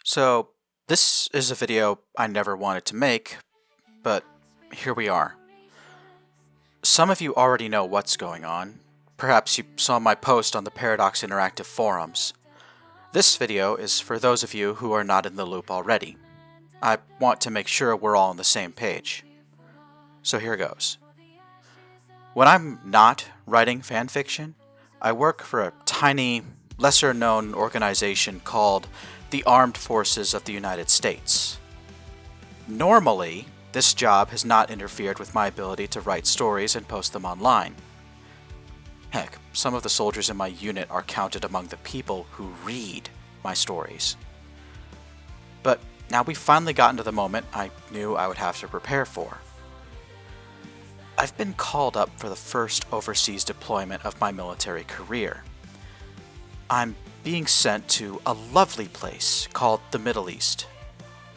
So, this is a video I never wanted to make, but here we are. Some of you already know what's going on. Perhaps you saw my post on the Paradox Interactive forums. This video is for those of you who are not in the loop already. I want to make sure we're all on the same page. So here goes. When I'm not writing fanfiction, I work for a tiny, lesser-known organization called the Armed Forces of the United States. Normally, this job has not interfered with my ability to write stories and post them online. Heck, some of the soldiers in my unit are counted among the people who read my stories. But now we've finally gotten to the moment I knew I would have to prepare for. I've been called up for the first overseas deployment of my military career. I'm being sent to a lovely place called the Middle East.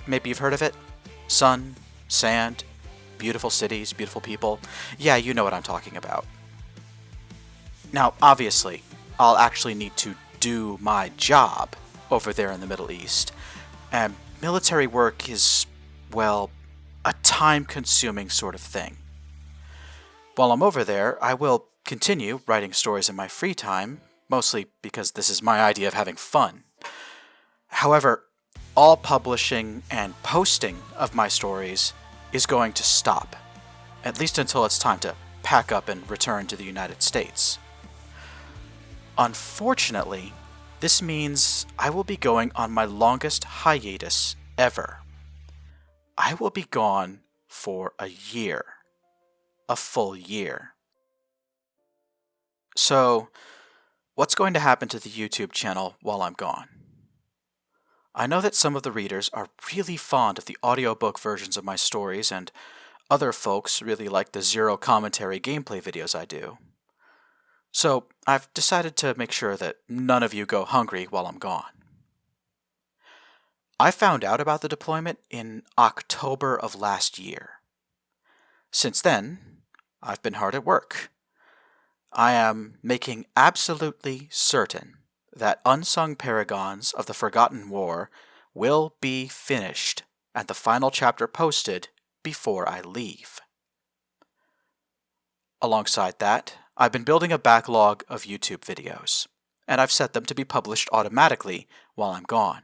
Maybe you've heard of it? Sun, sand, beautiful cities, beautiful people. Yeah, you know what I'm talking about. Now, obviously, I'll actually need to do my job over there in the Middle East. And military work is, well, a time-consuming sort of thing. While I'm over there, I will continue writing stories in my free time, mostly because this is my idea of having fun. However, all publishing and posting of my stories is going to stop, at least until it's time to pack up and return to the United States. Unfortunately, this means I will be going on my longest hiatus ever. I will be gone for a year. A full year. So, what's going to happen to the YouTube channel while I'm gone? I know that some of the readers are really fond of the audiobook versions of my stories, and other folks really like the zero commentary gameplay videos I do. So, I've decided to make sure that none of you go hungry while I'm gone. I found out about the deployment in October of last year. Since then, I've been hard at work. I am making absolutely certain that Unsung Paragons of the Forgotten War will be finished and the final chapter posted before I leave. Alongside that, I've been building a backlog of YouTube videos, and I've set them to be published automatically while I'm gone.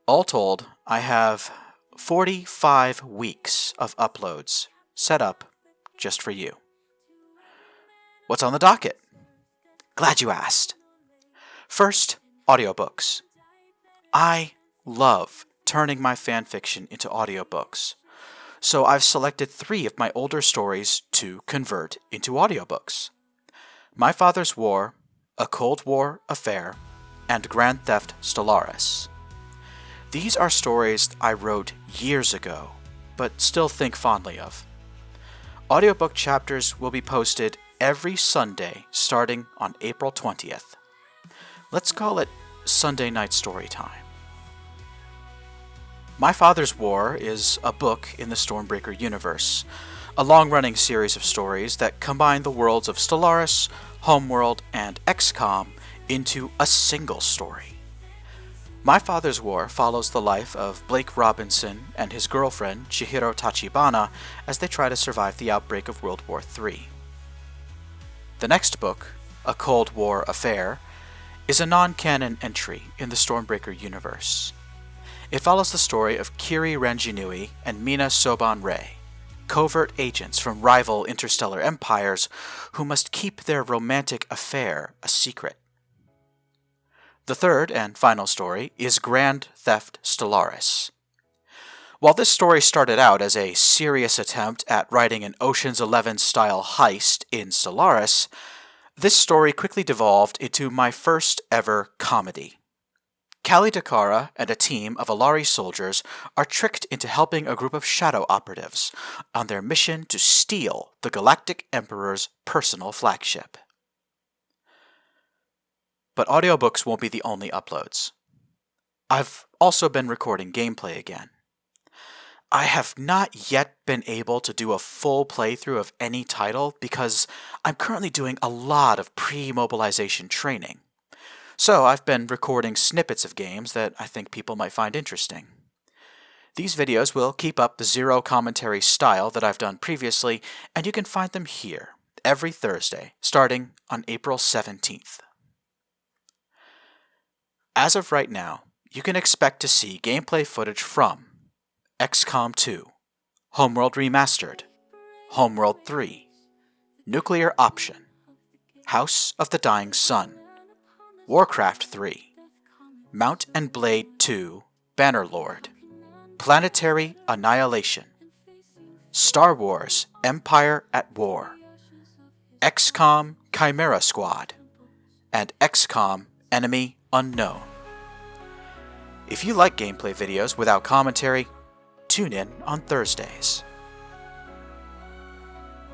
All told, I have 45 weeks of uploads set up just for you. What's on the docket? Glad you asked. First, audiobooks. I love turning my fanfiction into audiobooks, so I've selected 3 of my older stories to convert into audiobooks. My Father's War, A Cold War Affair, and Grand Theft Stellaris. These are stories I wrote years ago, but still think fondly of. Audiobook chapters will be posted every Sunday starting on April 20th. Let's call it Sunday Night Story Time. My Father's War is a book in the Stormbreaker universe, a long-running series of stories that combine the worlds of Stellaris, Homeworld, and XCOM into a single story. My Father's War follows the life of Blake Robinson and his girlfriend, Chihiro Tachibana, as they try to survive the outbreak of World War III. The next book, A Cold War Affair, is a non-canon entry in the Stormbreaker universe. It follows the story of Kiri Ranginui and Mina Soban-Rei, covert agents from rival interstellar empires who must keep their romantic affair a secret. The third and final story is Grand Theft Stellaris. While this story started out as a serious attempt at writing an Ocean's 11-style heist in Stellaris, this story quickly devolved into my first ever comedy. Kali Dakara and a team of Alari soldiers are tricked into helping a group of shadow operatives on their mission to steal the Galactic Emperor's personal flagship. But audiobooks won't be the only uploads. I've also been recording gameplay again. I have not yet been able to do a full playthrough of any title because I'm currently doing a lot of pre-mobilization training. So I've been recording snippets of games that I think people might find interesting. These videos will keep up the zero commentary style that I've done previously, and you can find them here every Thursday, starting on April 17th. As of right now, you can expect to see gameplay footage from XCOM 2, Homeworld Remastered, Homeworld 3, Nuclear Option, House of the Dying Sun, Warcraft 3, Mount and Blade 2, Bannerlord, Planetary Annihilation, Star Wars Empire at War, XCOM Chimera Squad, and XCOM Enemy Unknown. If you like gameplay videos without commentary, tune in on Thursdays.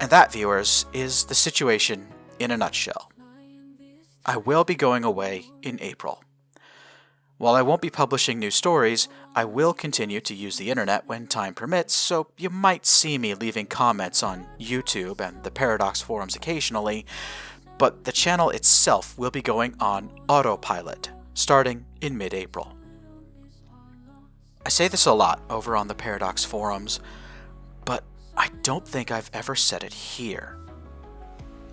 And that, viewers, is the situation in a nutshell. I will be going away in April. While I won't be publishing new stories, I will continue to use the internet when time permits, so you might see me leaving comments on YouTube and the Paradox forums occasionally, but the channel itself will be going on autopilot, starting in mid-April. I say this a lot over on the Paradox forums, but I don't think I've ever said it here.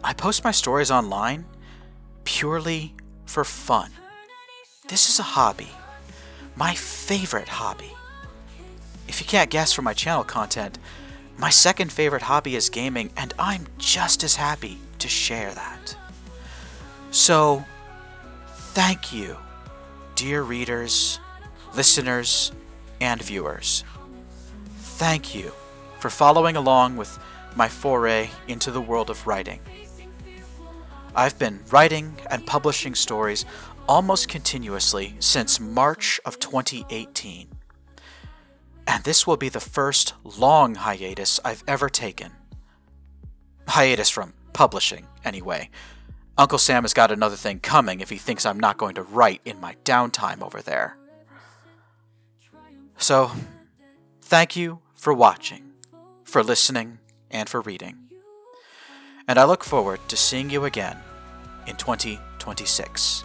I post my stories online purely for fun. This is a hobby. My favorite hobby. If you can't guess from my channel content, my second favorite hobby is gaming, and I'm just as happy to share that. So, thank you, dear readers, listeners, and viewers. Thank you for following along with my foray into the world of writing. I've been writing and publishing stories almost continuously since March of 2018. And this will be the first long hiatus I've ever taken. Hiatus from publishing, anyway. Uncle Sam has got another thing coming if he thinks I'm not going to write in my downtime over there. So, thank you for watching, for listening, and for reading. And I look forward to seeing you again in 2026.